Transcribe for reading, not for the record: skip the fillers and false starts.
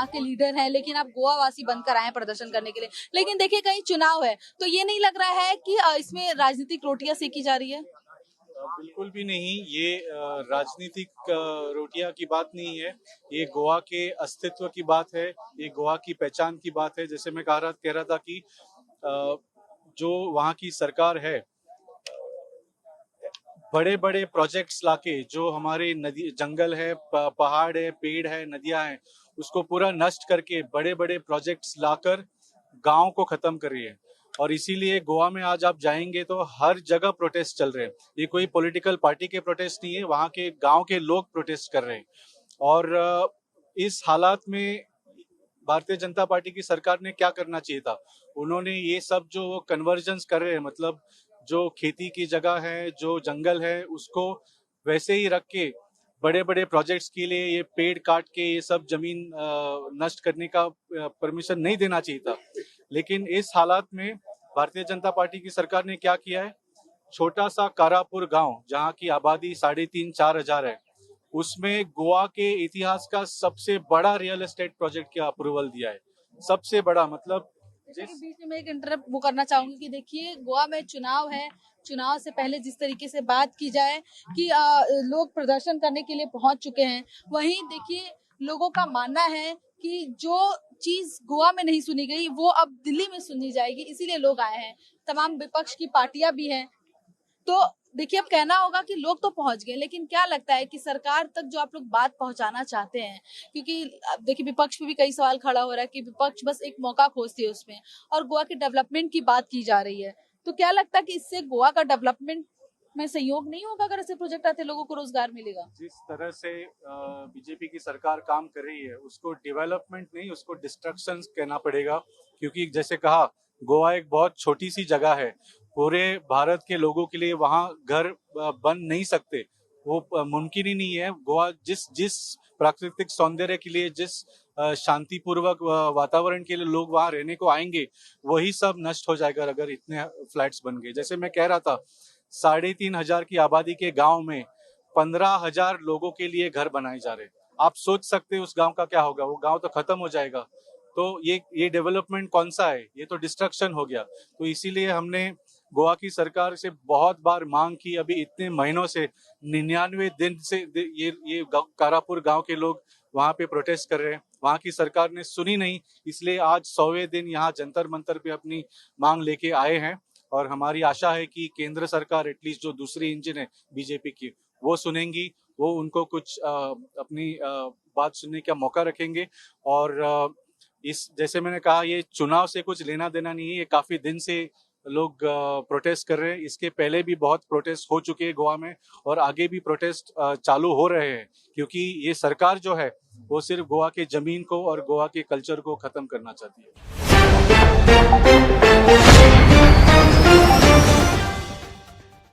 वहाँ के लीडर हैं, लेकिन आप गोवा वासी बनकर आए हैं प्रदर्शन करने के लिए। लेकिन देखिए कहीं चुनाव है तो ये नहीं लग रहा है कि इसमें राजनीतिक रोटियां सेकी जा रही है? बिल्कुल भी नहीं। ये राजनीतिक रोटियां की बात नहीं है। ये गोवा के अस्तित्व की बात है, ये गोवा की पहचान की बात है। जैसे मैं कह रहा था कि जो वहाँ की सरकार है, बड़े बड़े प्रोजेक्ट्स लाके जो हमारे नदी जंगल है, पहाड़ है, पेड़ है, नदियां हैं, उसको पूरा नष्ट करके बड़े बड़े प्रोजेक्ट्स लाकर गांव को खत्म कर रही है। और इसीलिए गोवा में आज आप जाएंगे तो हर जगह प्रोटेस्ट चल रहे हैं। ये कोई पॉलिटिकल पार्टी के प्रोटेस्ट नहीं है, वहाँ के गांव के लोग प्रोटेस्ट कर रहे हैं। और इस हालात में भारतीय जनता पार्टी की सरकार ने क्या करना चाहिए था? उन्होंने ये सब जो कन्वर्जन्स कर रहे हैं, मतलब जो खेती की जगह है, जो जंगल है, उसको वैसे ही रख के बड़े बड़े प्रोजेक्ट्स के लिए ये पेड़ काट के ये सब जमीन नष्ट करने का परमिशन नहीं देना चाहिए था। लेकिन इस हालात में भारतीय जनता पार्टी की सरकार ने क्या किया है? छोटा सा कारापुर गांव, जहाँ की आबादी 3,500-4 हजार है, उसमें गोवा के इतिहास का सबसे बड़ा रियल एस्टेट प्रोजेक्ट का अप्रूवल दिया है। सबसे बड़ा, मतलब बीच में एक इंटरप्ट वो करना चाहूंगी कि देखिए गोवा में चुनाव है, चुनाव से पहले जिस तरीके से बात की जाए कि लोग प्रदर्शन करने के लिए पहुंच चुके हैं, वहीं देखिए लोगों का मानना है कि जो चीज गोवा में नहीं सुनी गई वो अब दिल्ली में सुनी जाएगी, इसीलिए लोग आए हैं। तमाम विपक्ष की पार्टियां भी हैं। तो देखिए अब कहना होगा कि लोग तो पहुंच गए, लेकिन क्या लगता है कि सरकार तक जो आप लोग बात पहुंचाना चाहते हैं, क्योंकि अब देखिए विपक्ष पे भी कई सवाल खड़ा हो रहा है कि विपक्ष बस एक मौका खोजती है उसमें, और गोवा के डेवलपमेंट की बात की जा रही है, तो क्या लगता है कि इससे गोवा का डेवलपमेंट में सहयोग नहीं होगा? अगर ऐसे प्रोजेक्ट आते लोगों को रोजगार मिलेगा। जिस तरह से बीजेपी की सरकार काम कर रही है, उसको डेवलपमेंट नहीं, उसको डिस्ट्रक्शन कहना पड़ेगा। क्योंकि जैसे कहा, गोवा एक बहुत छोटी सी जगह है। पूरे भारत के लोगों के लिए वहाँ घर बन नहीं सकते, वो मुमकिन ही नहीं है। गोवा जिस जिस प्राकृतिक सौंदर्य के लिए, जिस शांतिपूर्वक वातावरण के लिए लोग वहाँ रहने को आएंगे, वही सब नष्ट हो जाएगा अगर इतने फ्लैट्स बन गए। जैसे मैं कह रहा था, 3,500 की आबादी के गांव में 15,000 लोगों के लिए घर बनाए जा रहे हैं। आप सोच सकते हैं उस गांव का क्या होगा? वो गांव तो खत्म हो जाएगा। तो ये डेवलपमेंट कौन सा है? ये तो डिस्ट्रक्शन हो गया। तो इसीलिए हमने गोवा की सरकार से बहुत बार मांग की। अभी इतने महीनों से 99 दिन से ये कारापुर गांव के लोग वहां पे प्रोटेस्ट कर रहे हैं। वहां की सरकार ने सुनी नहीं, इसलिए आज 100वें दिन यहाँ जंतर मंतर पे अपनी मांग लेके आए हैं। और हमारी आशा है कि केंद्र सरकार, एटलीस्ट जो दूसरी इंजन है बीजेपी की, वो सुनेंगी, वो उनको कुछ अपनी बात सुनने का मौका रखेंगे। और इस, जैसे मैंने कहा, ये चुनाव से कुछ लेना देना नहीं है। ये काफी दिन से लोग प्रोटेस्ट कर रहे हैं। इसके पहले भी बहुत प्रोटेस्ट हो चुके हैं गोवा में, और आगे भी प्रोटेस्ट चालू हो रहे हैं। क्योंकि ये सरकार जो है वो सिर्फ गोवा के जमीन को और गोवा के कल्चर को खत्म करना चाहती है।